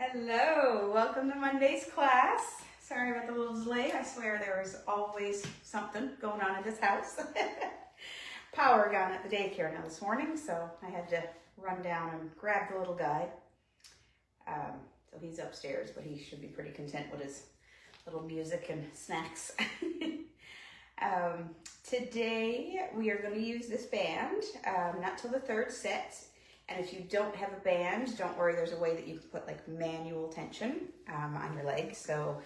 Hello, welcome to Monday's class. Sorry about the little delay. I swear there is always something going on in this house. Power gone at the daycare now this morning, so I had to run down and grab the little guy. So he's upstairs, but he should be pretty content with his little music and snacks. Today we are going to use this band, not till the third set. And if you don't have a band, don't worry, there's a way that you can put like manual tension on your leg. So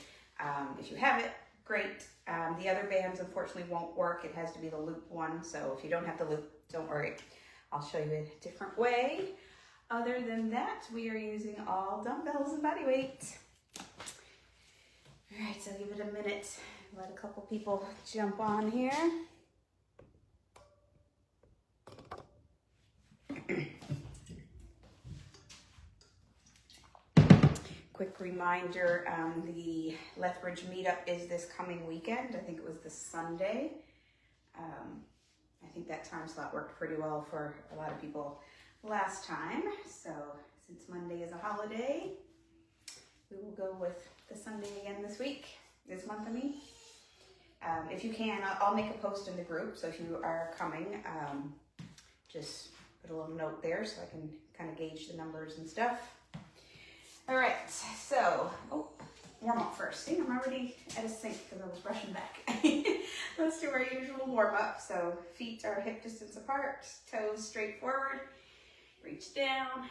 if you have it, great. The other bands unfortunately won't work. It has to be the loop one. So if you don't have the loop, don't worry. I'll show you a different way. Other than that, we are using all dumbbells and body weight. All right, so give it a minute. Let a couple people jump on here. Quick reminder, the Lethbridge meetup is this coming weekend. I think it was this Sunday. I think that time slot worked pretty well for a lot of people last time. So since Monday is a holiday, we will go with the Sunday again this month I mean. If you can, I'll make a post in the group. So if you are coming, just put a little note there so I can kind of gauge the numbers and stuff. All right, so, warm up first. See, I'm already at a sink because I was brushing back. Let's do our usual warm up. So feet are hip distance apart, toes straight forward, reach down,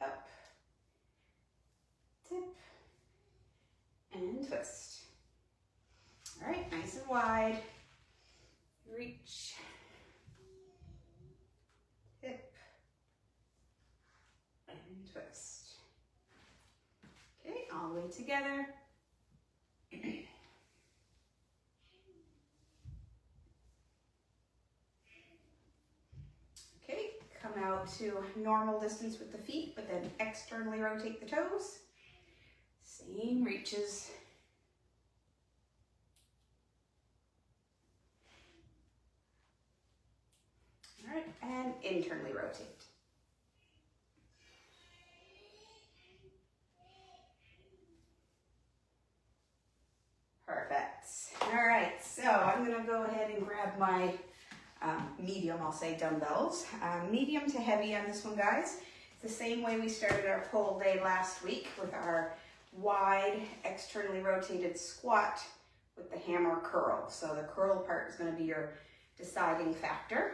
up, tip, and twist. All right, nice and wide, reach, hip, and twist. Okay, all the way together. Okay, come out to normal distance with the feet, but then externally rotate the toes. Same reaches. All right, and internally rotate. Perfect. All right, so I'm gonna go ahead and grab my medium, I'll say, dumbbells. Medium to heavy on this one, guys. It's the same way we started our pull day last week with our wide, externally rotated squat with the hammer curl. So the curl part is gonna be your deciding factor.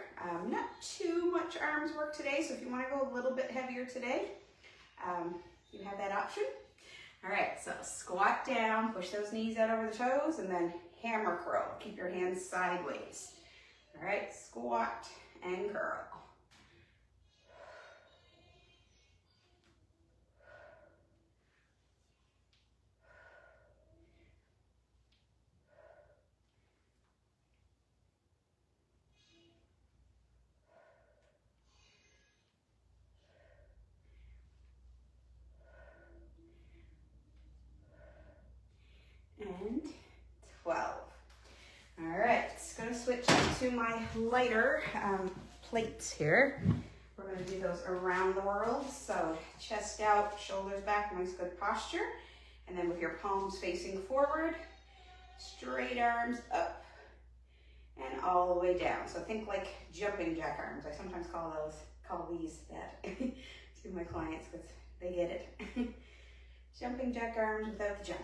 Not too much arms work today, so if you wanna go a little bit heavier today, you have that option. All right, so squat down, push those knees out over the toes, and then hammer curl. Keep your hands sideways. All right, squat and curl. And 12. All right, just gonna switch to my lighter plates here. We're gonna do those around the world. So chest out, shoulders back, nice good posture. And then with your palms facing forward, straight arms up and all the way down. So think like jumping jack arms. I sometimes call these that to my clients because they get it. Jumping jack arms without the jump.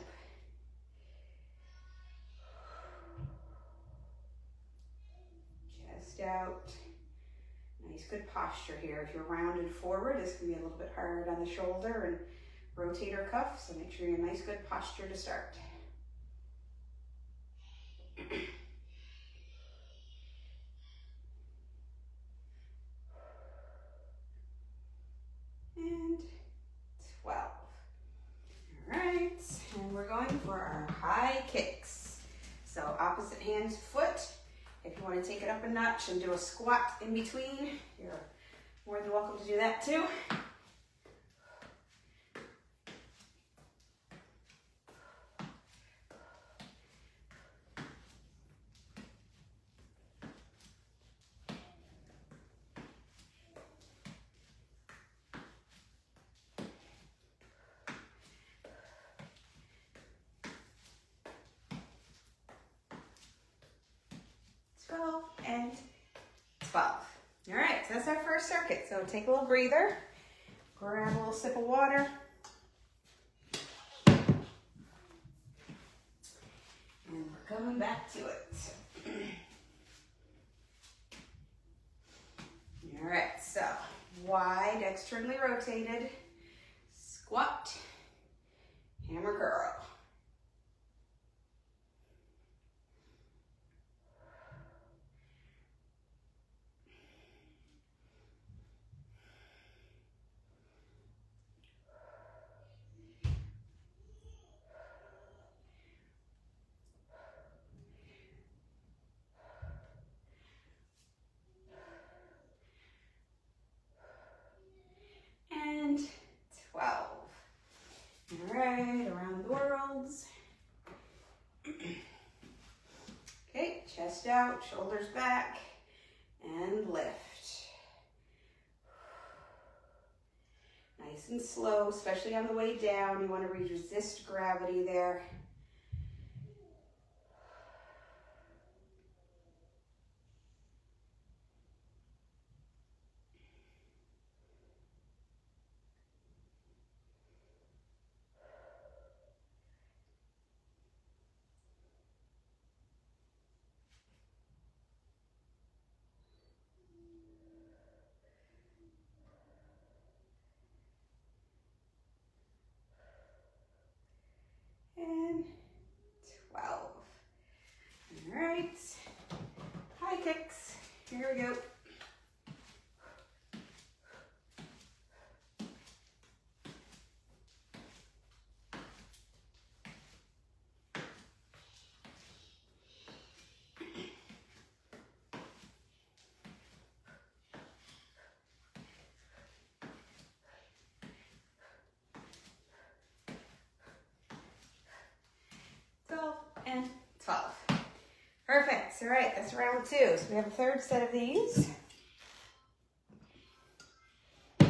Out. Nice good posture here. If you're rounded forward, this can be a little bit hard on the shoulder and rotator cuff, so make sure you're in nice good posture to start. And 12. All right, and we're going for our high kicks. So opposite hand foot. If you want to take it up a notch and do a squat in between, you're more than welcome to do that too. 12. All right, so that's our first circuit. So take a little breather, grab a little sip of water. And we're coming back to it. All right, so wide, externally rotated, squat, hammer curl. And 12. All right, around the worlds. Okay, chest out, shoulders back, and lift. Nice and slow, especially on the way down. You want to resist gravity there. And 12. All right, high kicks. Here we go. And 12. Perfect. All right, that's round 2. So we have a third set of these. All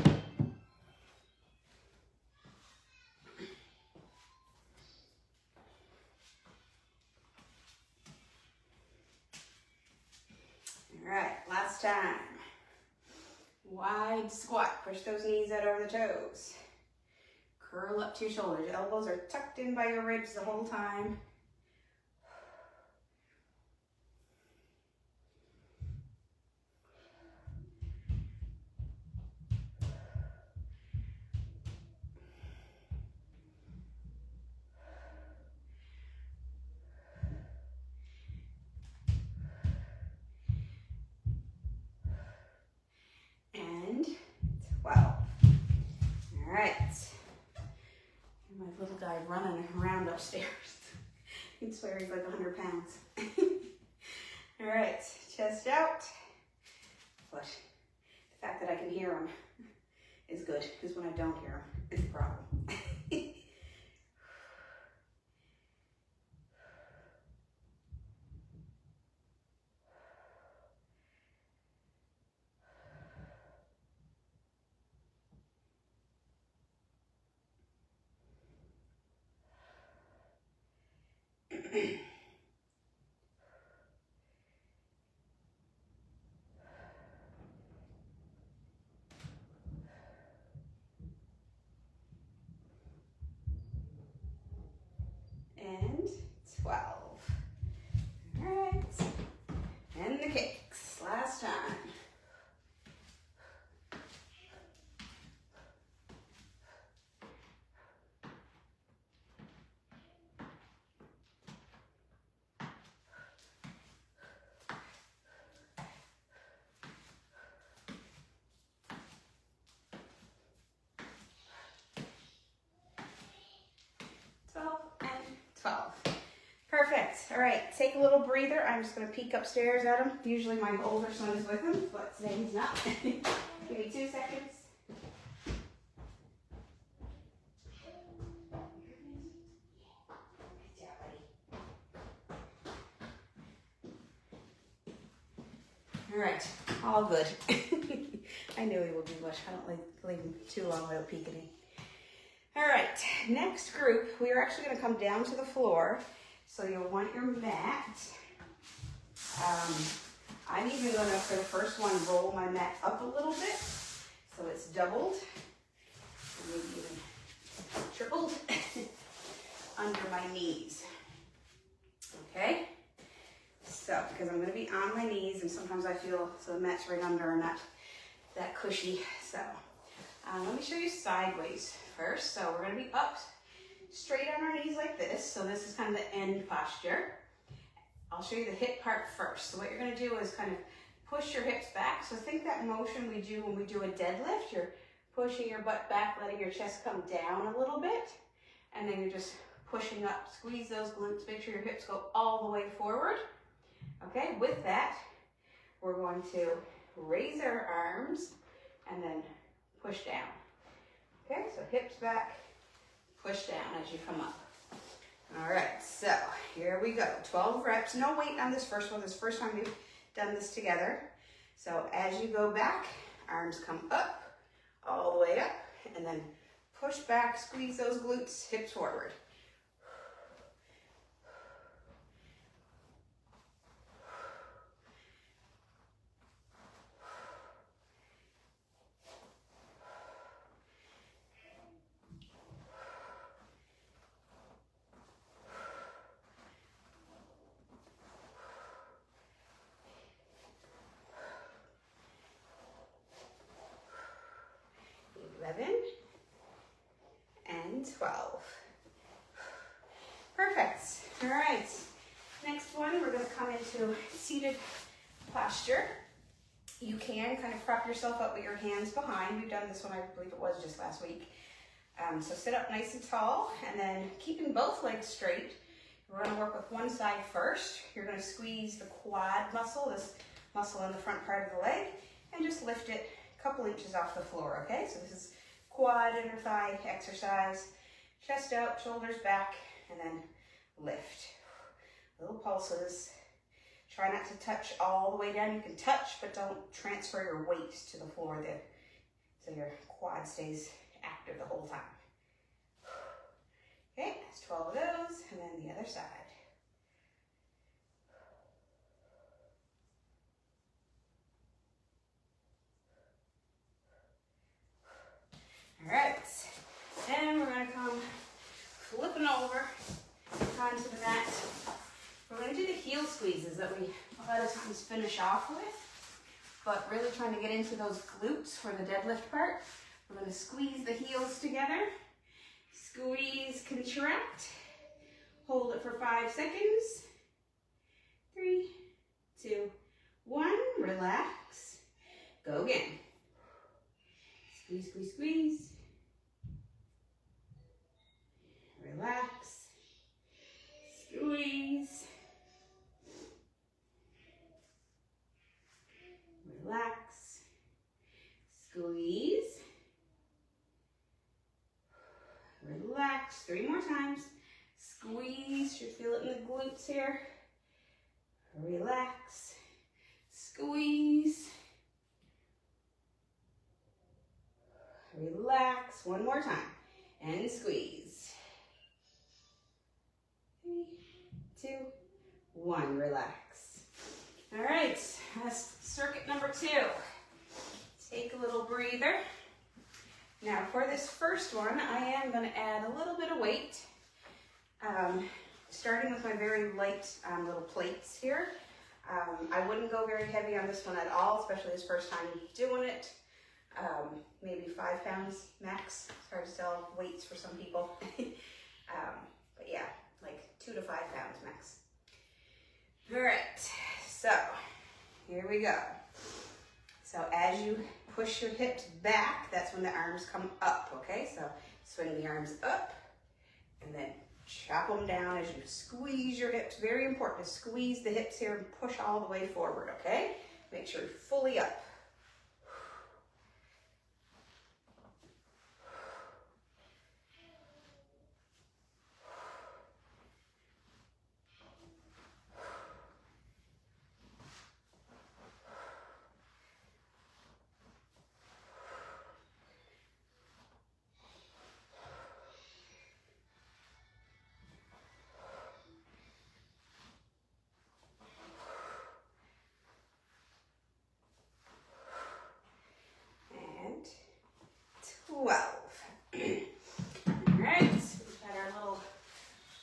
right, last time. Wide squat. Push those knees out over the toes. Curl up to your shoulders. Elbows are tucked in by your ribs the whole time. And 12. All right. My little guy running around upstairs. You'd swear he's like 100 pounds. All right, chest out. But the fact that I can hear him is good, because when I don't hear him, it's a problem. And 12. All right. And the kicks. Last time. Perfect. All right, take a little breather. I'm just going to peek upstairs at him. Usually my older son is with him, but today he's not. Give me 2 seconds. All right, all good. I knew he would be, but I don't leave him too long without peeking in. All right, next group, we are actually going to come down to the floor. So you'll want your mat I'm even gonna, for the first one, roll my mat up a little bit so it's doubled, maybe even tripled under my knees. Okay? So, because I'm gonna be on my knees, and sometimes I feel, so the mat's right under and not that cushy. So, let me show you sideways first. So we're gonna be up straight on our knees like this. So this is kind of the end posture. I'll show you the hip part first. So what you're gonna do is kind of push your hips back. So think that motion we do when we do a deadlift. You're pushing your butt back, letting your chest come down a little bit, and then you're just pushing up. Squeeze those glutes, make sure your hips go all the way forward. Okay, with that, we're going to raise our arms and then push down. Okay, so hips back, push down as you come up. All right, so here we go. 12 reps, no weight on this first one. This is the first time we've done this together. So as you go back, arms come up, all the way up, and then push back, squeeze those glutes, hips forward. And 12. Perfect. All right. Next one, we're going to come into seated posture. You can kind of prop yourself up with your hands behind. We've done this one, I believe it was just last week. So sit up nice and tall, and then keeping both legs straight. We're going to work with one side first. You're going to squeeze the quad muscle, this muscle in the front part of the leg, and just lift it a couple inches off the floor, okay? So this is quad inner thigh exercise. Chest out, shoulders back, and then lift. Little pulses. Try not to touch all the way down. You can touch, but don't transfer your weight to the floor there, so your quad stays active the whole time. Okay, that's 12 of those, and then the other side. All right, and we're gonna come flipping over onto the mat. We're gonna do the heel squeezes that we a lot of times finish off with, but really trying to get into those glutes for the deadlift part. We're gonna squeeze the heels together, squeeze, contract, hold it for 5 seconds. 3, 2, 1, relax, go again. Squeeze, squeeze, squeeze. Relax. Squeeze. Relax. Squeeze. Relax. 3 more times. Squeeze. You feel it in the glutes here. Relax. Squeeze. Relax. 1 more time. And squeeze. 3, 2, 1. Relax. All right. That's circuit number 2. Take a little breather. Now for this first one, I am going to add a little bit of weight. Starting with my very light little plates here. I wouldn't go very heavy on this one at all, especially this first time doing it. Maybe 5 pounds max. It's hard to tell weights for some people. But yeah, like 2 to 5 pounds max. All right, so here we go. So as you push your hips back, that's when the arms come up, okay? So swing the arms up and then chop them down as you squeeze your hips. Very important to squeeze the hips here and push all the way forward, okay? Make sure you're fully up. 12. All right, we've got our little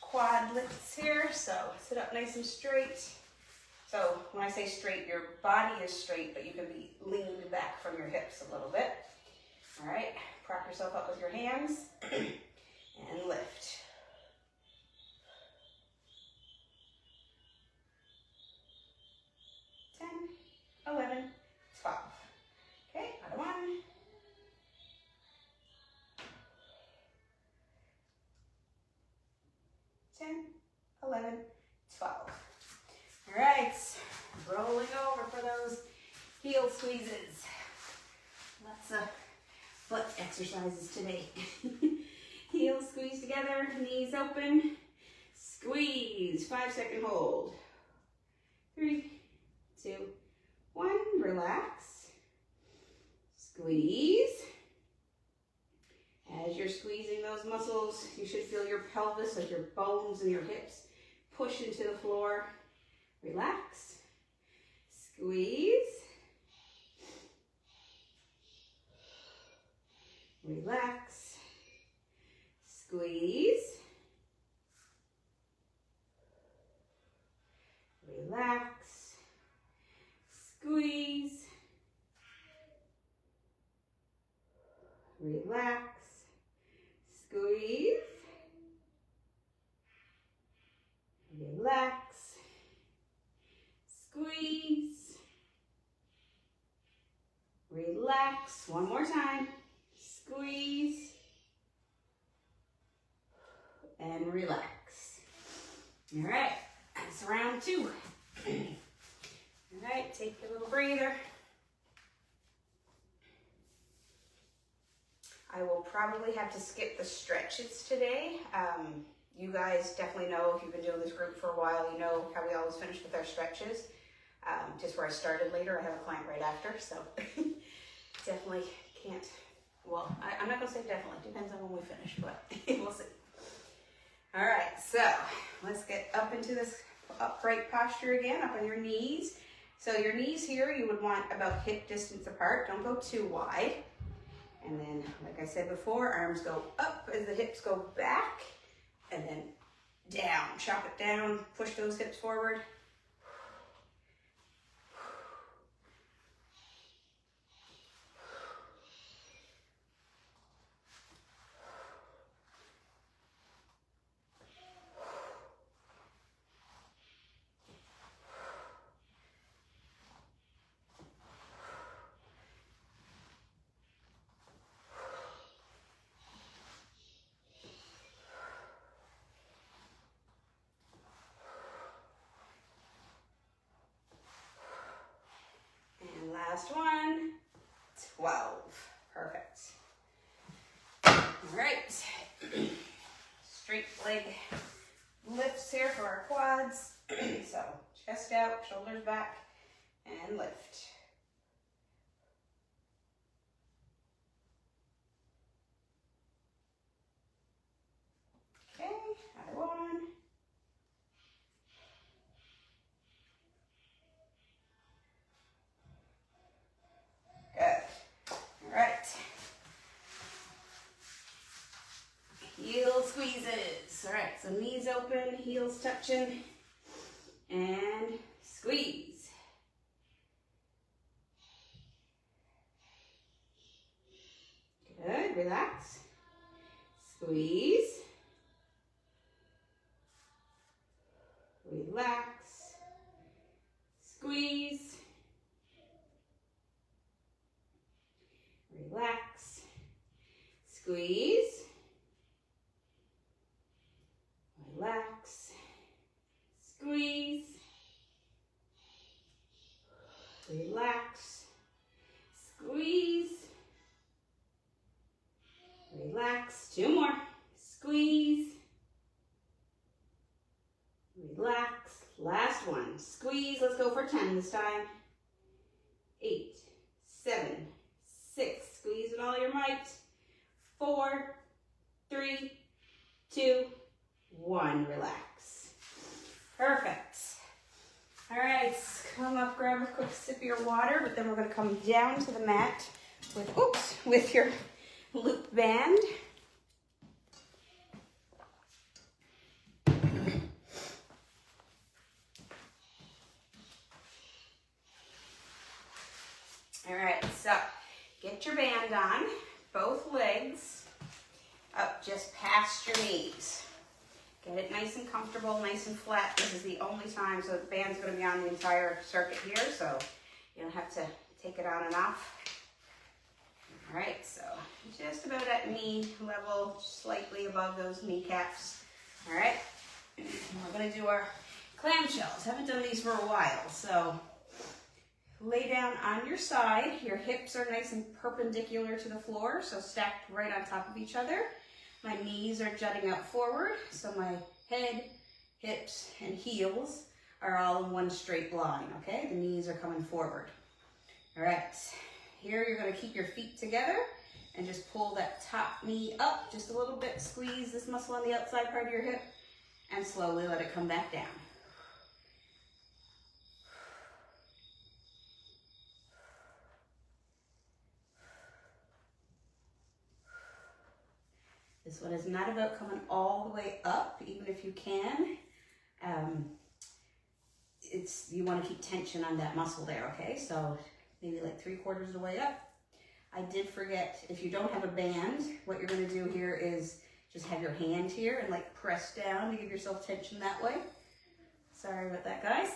quad lifts here. So sit up nice and straight. So when I say straight, your body is straight, but you can be leaned back from your hips a little bit. All right, prop yourself up with your hands and lift. 10, 11, 12. Okay, another one. 10, 11, 12. All right, rolling over for those heel squeezes. Lots of butt exercises today. Heels squeeze together, knees open, squeeze, 5-second hold. 3, 2, 1, relax, squeeze. As you're squeezing those muscles, you should feel your pelvis, like your bones and your hips, push into the floor. Relax, squeeze, relax, squeeze, relax, squeeze, relax, squeeze, relax, squeeze, relax, one more time, squeeze, and relax. All right, that's round 2. All right, take a little breather. I will probably have to skip the stretches today. You guys definitely know, if you've been doing this group for a while, you know how we always finish with our stretches. Just where I started later, I have a client right after, so definitely can't, well, I'm not gonna say definitely, depends on when we finish, but we'll see. All right, so let's get up into this upright posture again, up on your knees. So your knees here, you would want about hip distance apart, don't go too wide. And then, like I said before, arms go up as the hips go back, and then down, chop it down, push those hips forward. Last one, 12. Perfect. All right. Straight leg lifts here for our quads. So chest out, shoulders back, and lift. Okay, another one. Good. All right. Heel squeezes. All right, so knees open, heels touching, and squeeze. Good, relax. Squeeze. Relax. Squeeze. Relax. Squeeze. Relax. Squeeze. Relax. Squeeze. Relax. 2 more. Squeeze. Relax. Last one. Squeeze. Let's go for 10 this time. 8, 7, 6. Squeeze with all your might. 4, 3, 2, 1. Relax. Perfect. All right, come up, grab a quick sip of your water, but then we're going to come down to the mat with your loop band. All right, so get your band on, both legs up just past your knees. Get it nice and comfortable, nice and flat. This is the only time, so the band's gonna be on the entire circuit here, so you don't have to take it on and off. All right, so just about at knee level, slightly above those kneecaps. All right, we're gonna do our clamshells. Haven't done these for a while, so lay down on your side. Your hips are nice and perpendicular to the floor, so stacked right on top of each other. My knees are jutting out forward, so my head, hips, and heels are all in one straight line, okay? The knees are coming forward. All right, here you're gonna keep your feet together and just pull that top knee up just a little bit. Squeeze this muscle on the outside part of your hip and slowly let it come back down. This one is not about coming all the way up, even if you can. You want to keep tension on that muscle there, okay? So maybe like 3/4 of the way up. I did forget, if you don't have a band, what you're going to do here is just have your hand here and like press down to give yourself tension that way. Sorry about that, guys.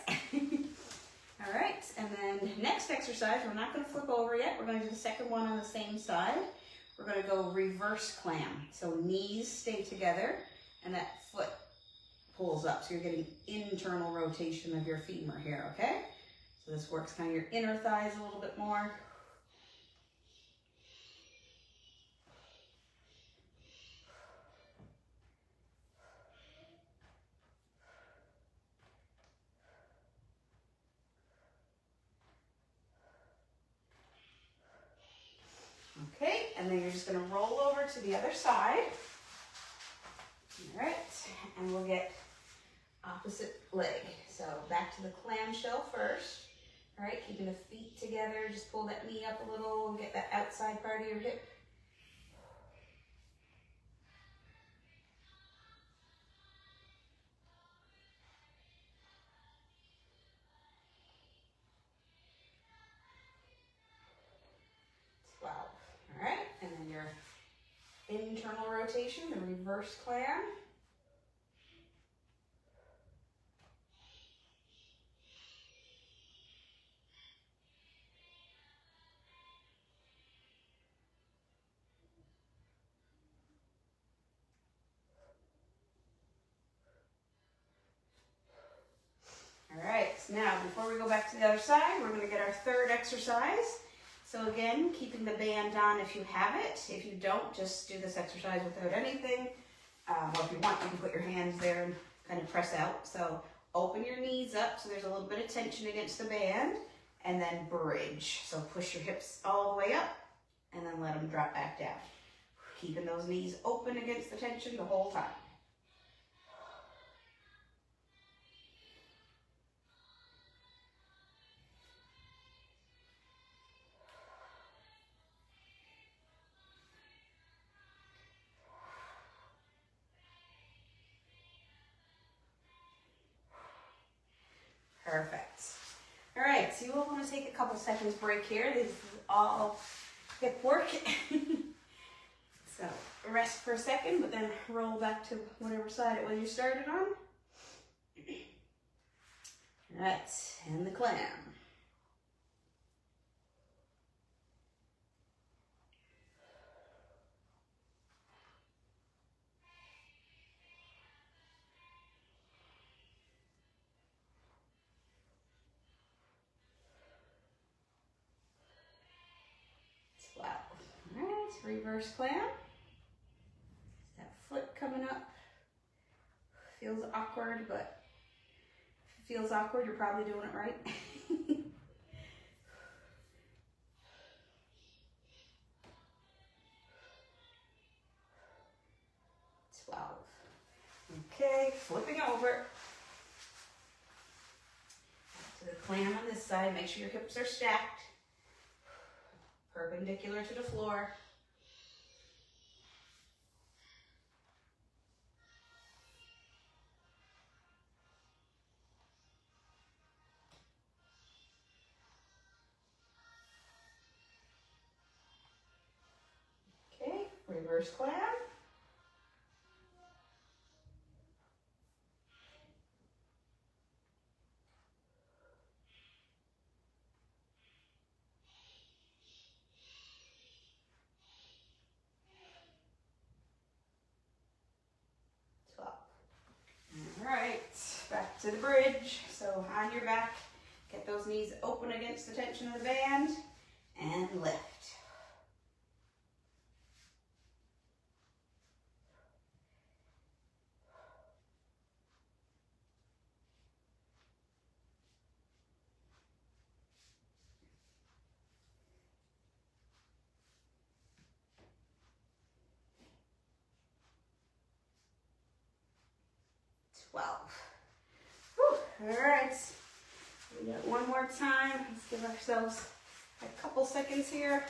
All right, and then next exercise, we're not going to flip over yet. We're going to do the second one on the same side. We're going to go reverse clam. So knees stay together and that foot pulls up. So you're getting internal rotation of your femur here, okay? So this works kind of your inner thighs a little bit more. Okay, and then you're just going to roll over to the other side. All right, and we'll get opposite leg. So back to the clamshell first. All right, keeping the feet together. Just pull that knee up a little and get that outside part of your hip. All right, and then your internal rotation, the reverse clam. All right, so now before we go back to the other side, we're going to get our third exercise. So again, keeping the band on if you have it. If you don't, just do this exercise without anything. Or if you want, you can put your hands there and kind of press out. So open your knees up so there's a little bit of tension against the band, and then bridge. So push your hips all the way up and then let them drop back down. Keeping those knees open against the tension the whole time. Perfect. All right, so you will want to take a couple seconds break here. This is all hip work. So rest for a second, but then roll back to whatever side it was you started on. All right, and the clam. Reverse clam. That foot coming up. Feels awkward, but if it feels awkward, you're probably doing it right. 12. Okay, flipping over. To the clam on this side, make sure your hips are stacked. Perpendicular to the floor. reverse clam. All right, back to the bridge. So on your back, get those knees open against the tension of the band and lift. Whew. All right, we got one more time. Let's give ourselves a couple seconds here.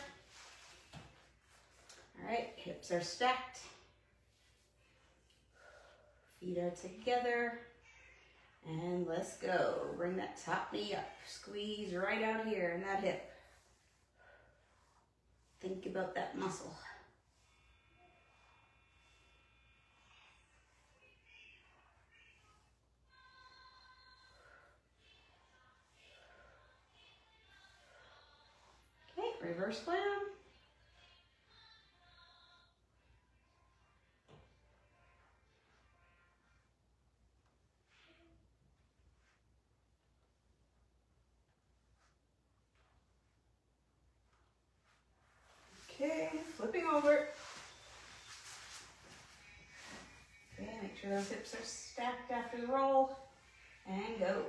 All right, hips are stacked. Feet are together. And let's go. Bring that top knee up. Squeeze right out here in that hip. Think about that muscle. Okay, reverse clam. Okay, flipping over. Okay, make sure those hips are stacked after the roll. And go.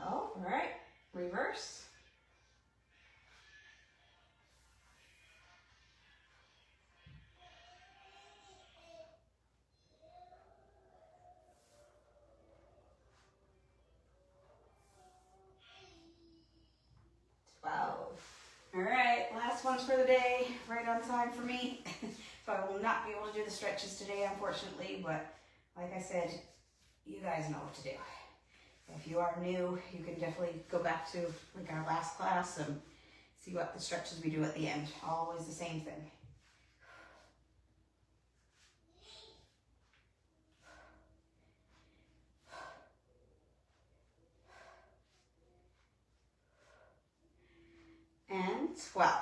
All right, reverse. All right, last ones for the day, right on time for me. So I will not be able to do the stretches today, unfortunately, but like I said, you guys know what to do. If you are new, you can definitely go back to like our last class and see what the stretches we do at the end. Always the same thing. And 12.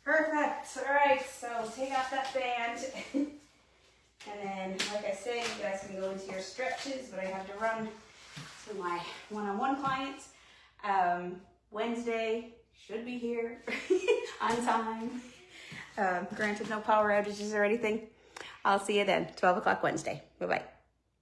Perfect. All right, so take off that band. And then, like I said, you guys can go into your stretches, but I have to run to my one-on-one clients. Wednesday should be here on time. Granted, no power outages or anything. I'll see you then, 12 o'clock Wednesday. Bye-bye.